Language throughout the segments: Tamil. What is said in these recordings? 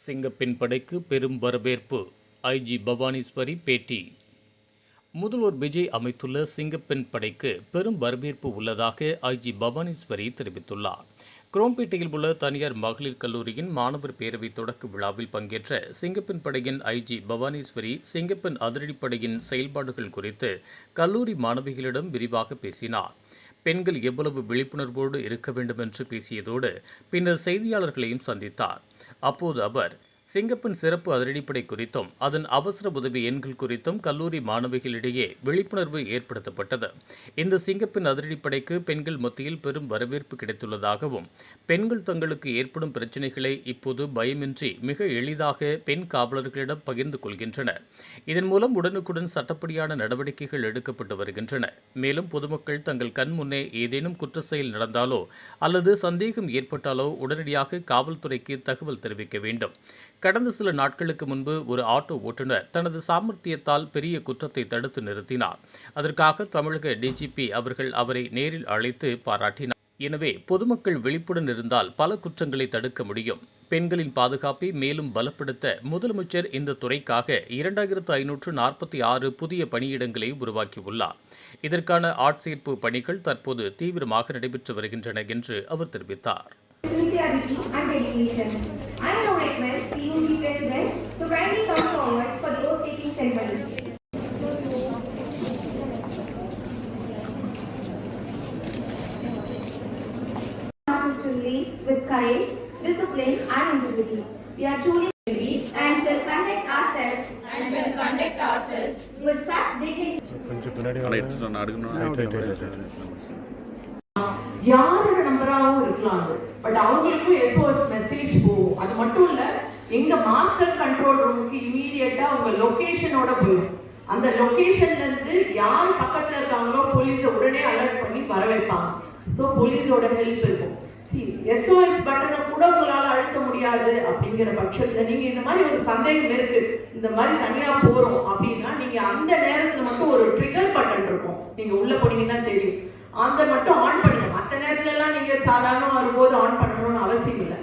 சிங்கப்பெண் படைக்கு பெரும் வரவேற்பு. ஐஜி பவானீஸ்வரி பேட்டி. முதல்வர் விஜய் அமைத்துள்ள சிங்கப்பெண் படைக்கு பெரும் வரவேற்பு உள்ளதாக ஐஜி பவானீஸ்வரி தெரிவித்துள்ளார். குரோம்பேட்டையில் உள்ள தனியார் மகளிர் கல்லூரியின் மாணவர் பேரவை தொடக்க விழாவில் பங்கேற்ற சிங்கப்பெண் படையின் ஐஜி பவானீஸ்வரி சிங்கப்பெண் அதிரடிப்படையின் செயல்பாடுகள் குறித்து கல்லூரி மாணவிகளிடம் விரிவாக பேசினார். பெண்கள் எவ்வளவு விழிப்புணர்வோடு இருக்க வேண்டும் என்று பேசியதோடு பின்னர் செய்தியாளர்களையும் சந்தித்தார். அப்போது அவர் சிங்கப்பெண் சிறப்பு அதிரடிப்படை குறித்தும் அதன் அவசர உதவி எண்கள் குறித்தும் கல்லூரி மாணவிகளிடையே விழிப்புணர்வு ஏற்படுத்தப்பட்டது. இந்த சிங்கப்பெண் அதிரடிப்படைக்கு பெண்கள் மத்தியில் பெரும் வரவேற்பு கிடைத்துள்ளதாகவும் பெண்கள் தங்களுக்கு ஏற்படும் பிரச்சினைகளை இப்போது பயமின்றி மிக எளிதாக பெண் காவலர்களிடம் பகிர்ந்து கொள்கின்றனர். இதன் மூலம் உடனுக்குடன் சட்டப்படியான நடவடிக்கைகள் எடுக்கப்பட்டு வருகின்றன. மேலும் பொதுமக்கள் தங்கள் கண் முன்னே ஏதேனும் குற்ற செயல் நடந்தாலோ அல்லது சந்தேகம் ஏற்பட்டாலோ உடனடியாக காவல்துறைக்கு தகவல் தெரிவிக்க வேண்டும். கடந்த சில நாட்களுக்கு முன்பு ஒரு ஆட்டோ ஓட்டுநர் தனது சாமர்த்தியத்தால் பெரிய குற்றத்தை தடுத்து நிறுத்தினார். அதற்காக தமிழக டிஜிபி அவர்கள் அவரை நேரில் அழைத்து பாராட்டினார். எனவே பொதுமக்கள் விழிப்புடன் இருந்தால் பல குற்றங்களை தடுக்க முடியும். பெண்களின் பாதுகாப்பை மேலும் பலப்படுத்த முதலமைச்சர் இந்த துறைக்காக 2546 புதிய பணியிடங்களை உருவாக்கியுள்ளார். இதற்கான ஆட்சேர்ப்பு பணிகள் தற்போது தீவிரமாக நடைபெற்று வருகின்றன என்று அவர் தெரிவித்தார். Sincerity and dedication. I now request the UP President to kindly come forward for the oath-taking ceremony. Us to lead with courage, discipline, and integrity. We are truly and will conduct ourselves with such dignity. யாரோட நம்பராகவும் இருக்கலாம், பட் அவங்களுக்கும் SOS மெசேஜ் போகும். அது மட்டும் இல்ல, எங்க மாஸ்டர் கண்ட்ரோல் ரூமுக்கு இமீடியட்டா அவங்க லொகேஷனோட போயிடும். அந்த லொகேஷன்ல இருந்து யார் பக்கத்துல இருக்காங்களோ போலீஸை உடனே அலர்ட் பண்ணி வர வைப்பாங்க. ஸோ போலீஸோட ஹெல்ப் இருக்கும். SOS பட்டனை கூட உங்களால அழுத்த முடியாது அப்படிங்கிற பட்சத்துல நீங்க இந்த மாதிரி ஒரு சந்தேகம் இருக்கு, இந்த மாதிரி தனியா போறோம் அப்படின்னா நீங்க அந்த நேரத்துல மட்டும் ஒரு ட்ரிகர் பட்டன் இருக்கும், நீங்க உள்ள போனீங்கன்னா தெரியும், அந்த மட்டும் ஆன் பண்ணுங்க. மற்ற நேரத்துல எல்லாம் நீங்க சாதாரணமா வரும்போது ஆன் பண்ணணும்னு அவசியம் இல்லை.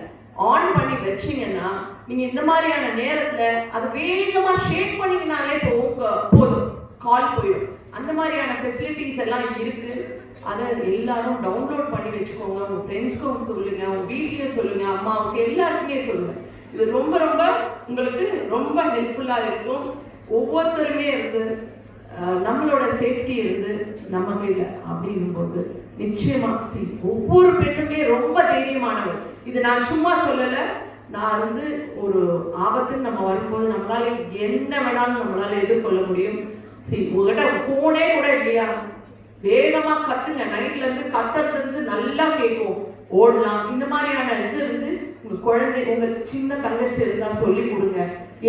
ஆன் பண்ணி வச்சீங்கன்னா நீங்க இந்த மாதிரியான நேரத்துல அது வேகமா ஷேக் பண்ணீங்கனாலே போதும், கால் போயிடும். அந்த மாதிரியான ஃபெசிலிட்டிஸ் எல்லாம் இருக்கு. அதை எல்லாரும் டவுன்லோட் பண்ணி வச்சுக்கோங்க. உங்க ஃப்ரெண்ட்ஸ்க்கும் சொல்லுங்க, உங்க வீட்லயும் சொல்லுங்க, அம்மாவுக்கு எல்லாருக்குமே சொல்லுங்க. இது ரொம்ப ரொம்ப உங்களுக்கு ரொம்ப ஹெல்ப்ஃபுல்லா இருக்கும். ஒவ்வொருத்தருமே இருந்து நம்மளோட சேஃப்டி இருந்து நம்ம கையில அப்படிங்கும் போது நிச்சயமா ஒவ்வொரு பெண்ணுமே ரொம்ப தைரியமானவர். இது நான் சும்மா சொல்லல, நான் ஒரு ஆபத்துன்னு நம்ம வரும்போது நம்மளால என்ன வேணாலும் நம்மளால எதிர்கொள்ள முடியும். உங்ககிட்ட போனே கூட இல்லையா, வேகமா கத்துங்க. நைட்ல இருந்து கத்துறது இருந்து நல்லா கேட்கும், ஓடலாம். இந்த மாதிரியான இது இருந்து உங்க குழந்தை, உங்க சின்ன தங்கச்சி இருந்தா சொல்லி கொடுங்க,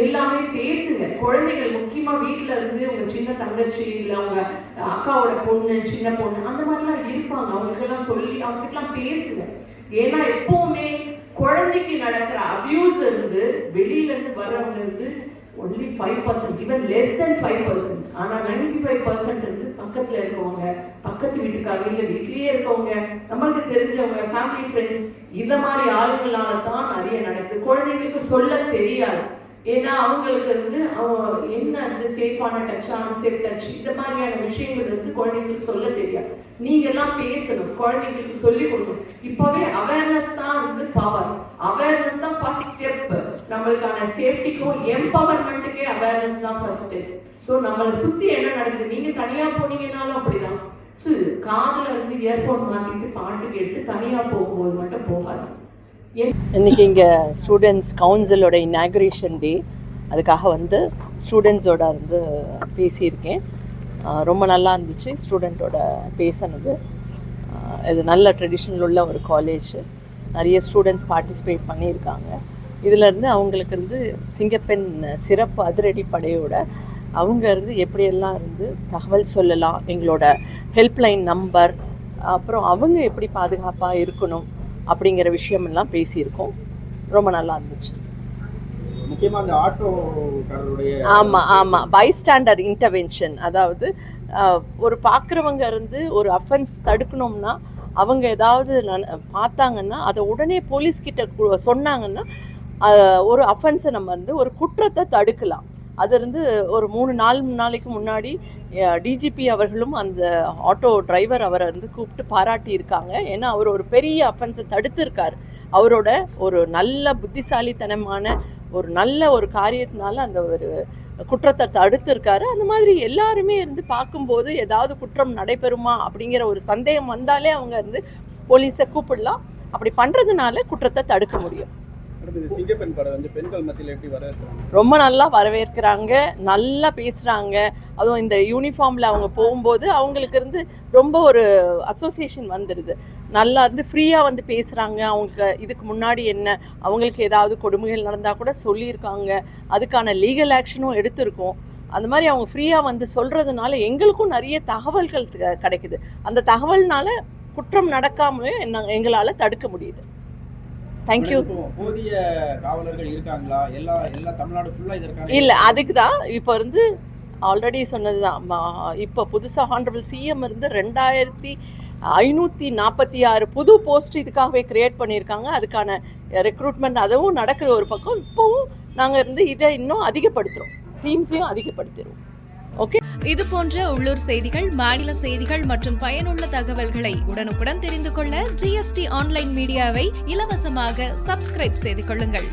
எல்லாமே பேசுங்க. குழந்தைகள் முக்கியமா வீட்டுல இருந்து உங்க சின்ன தங்கச்சி இல்ல உங்க அக்காவோட பொண்ணு, சின்ன பொண்ணு அந்த மாதிரிலாம் இருப்பாங்க, அவங்களுக்கு எல்லாம் சொல்லி அவங்க எல்லாம் பேசுங்க. ஏன்னா எப்பவுமே குழந்தைக்கு நடக்கிற அபியூஸ் இருந்து வெளியில இருந்து வர்றவங்க இருந்து only 5%, even less than 5%. ஆனா 95% இருந்து பக்கத்துல இருக்கவங்க, பக்கத்து வீட்டுக்காரங்க, இல்ல வீட்லயே இருக்கவங்க, நம்மளுக்கு தெரிஞ்சவங்க, ஃபேமிலி ஃப்ரெண்ட்ஸ், இந்த மாதிரி ஆளுங்களால தான் நிறைய நடக்குது. குழந்தைங்களுக்கு சொல்ல தெரியாது. ஏன்னா அவங்களுக்கு அவங்க என்ன சேஃபான டச், அன்சேஃப் டச், இந்த மாதிரியான விஷயங்கள் குழந்தைங்களுக்கு சொல்ல தெரியாது. நீங்க எல்லாம் பேசணும், குழந்தைங்களுக்கு சொல்லி கொடுக்கணும். இப்பவே அவேர்னஸ் தான் பவர். அவேர்னஸ் தான் ஃபர்ஸ்ட் ஸ்டெப். நம்மளுக்கான சேஃப்டிக்கும் எம்பவர்மெண்ட்டுக்கே அவேர்னஸ் தான் ஃபர்ஸ்ட் ஸ்டெப். ஸோ நம்மளை சுத்தி என்ன நடக்குது, நீங்க தனியா போனீங்கன்னாலும் அப்படிதான். ஸோ காதுல இயர்போன் மாட்டிட்டு பாட்டு கேட்டு தனியா போகும்போது மட்டும் போகாது. இன்றைக்கி இங்கே ஸ்டூடெண்ட்ஸ் கவுன்சிலோட இனாகுரேஷன் டே, அதுக்காக ஸ்டூடெண்ட்ஸோட பேசியிருக்கேன். ரொம்ப நல்லா இருந்துச்சு ஸ்டூடெண்ட்டோட பேசினது. இது நல்ல ட்ரெடிஷ்னல் உள்ள ஒரு காலேஜ், நிறைய ஸ்டூடெண்ட்ஸ் பார்ட்டிசிபேட் பண்ணியிருக்காங்க. இதிலேருந்து அவங்களுக்கு சிங்கப்பெண் சிறப்பு அதிரடிப்படையோட அவங்க எப்படியெல்லாம் தகவல் சொல்லலாம், எங்களோட ஹெல்ப்லைன் நம்பர், அப்புறம் அவங்க எப்படி பாதுகாப்பாக இருக்கணும் அப்படிங்கிற விஷயமெல்லாம் பேசியிருக்கோம். ரொம்ப நல்லா இருந்துச்சு. ஆமாம், பைஸ்டாண்டர் இன்டர்வென்ஷன். அதாவது ஒரு பார்க்குறவங்க ஒரு அஃபென்ஸ் தடுக்கணும்னா அவங்க ஏதாவது பார்த்தாங்கன்னா அதை உடனே போலீஸ்கிட்ட சொன்னாங்கன்னா ஒரு அஃபென்ஸை நம்ம வந்து ஒரு குற்றத்தை தடுக்கலாம். அது இருந்து ஒரு 3 நாளைக்கு முன்னாடி டிஜிபி அவர்களும் அந்த ஆட்டோ டிரைவர் அவரை வந்து கூப்பிட்டு பாராட்டியிருக்காங்க. ஏன்னா அவர் ஒரு பெரிய அஃபென்ஸை தடுத்திருக்கார். அவரோட ஒரு நல்ல புத்திசாலித்தனமான ஒரு நல்ல ஒரு காரியத்தினால அந்த ஒரு குற்றத்தை தடுத்திருக்காரு. அந்த மாதிரி எல்லாருமே இருந்து பார்க்கும்போது ஏதாவது குற்றம் நடைபெறுமா அப்படிங்கிற ஒரு சந்தேகம் வந்தாலே அவங்க வந்து போலீஸை கூப்பிடலாம். அப்படி பண்ணுறதுனால குற்றத்தை தடுக்க முடியும். சிங்கப்பெண் படம் வந்து பெண்கள் மத்தியில் எப்படி வரவேற்கிறாங்க? ரொம்ப நல்லா வரவேற்கிறாங்க, நல்லா பேசுகிறாங்க. அதுவும் இந்த யூனிஃபார்மில் அவங்க போகும்போது அவங்களுக்கு இருந்து ரொம்ப ஒரு அசோசியேஷன் வந்துடுது. நல்லா வந்து ஃப்ரீயாக வந்து பேசுகிறாங்க. அவங்களுக்கு இதுக்கு முன்னாடி என்ன அவங்களுக்கு ஏதாவது கொடுமைகள் நடந்தால் கூட சொல்லியிருக்காங்க. அதுக்கான லீகல் ஆக்ஷனும் எடுத்திருக்கோம். அந்த மாதிரி அவங்க ஃப்ரீயாக வந்து சொல்கிறதுனால எங்களுக்கும் நிறைய தகவல்கள் கிடைக்குது. அந்த தகவல்னால குற்றம் நடக்காமலே எங்களால் தடுக்க முடியுது. தேங்க்யூ. போதிய காவலர்கள் இருக்காங்களா? எல்லா தமிழ்நாடு ஃபுல்லாக இதற்கான இல்லை, அதுக்கு தான் இப்போ இருந்து ஆல்ரெடி சொன்னது தான். இப்போ புதுசாக ஹானரபிள் சிஎம் இருந்து 2546 புது போஸ்ட் இதுக்காகவே கிரியேட் பண்ணியிருக்காங்க. அதுக்கான ரெக்ரூட்மெண்ட் அதுவும் நடக்குது ஒரு பக்கம். இப்போவும் நாங்கள் இருந்து இதை இன்னும் அதிகப்படுத்துகிறோம், டீம்ஸையும் அதிகப்படுத்திடுவோம். ஓகே. இது போன்ற உள்ளூர் செய்திகள், மாநில செய்திகள் மற்றும் பயனுள்ள தகவல்களை உடனுக்குடன் தெரிந்து கொள்ள GST ஆன்லைன் மீடியாவை இலவசமாக சப்ஸ்கிரைப் செய்து கொள்ளுங்கள்.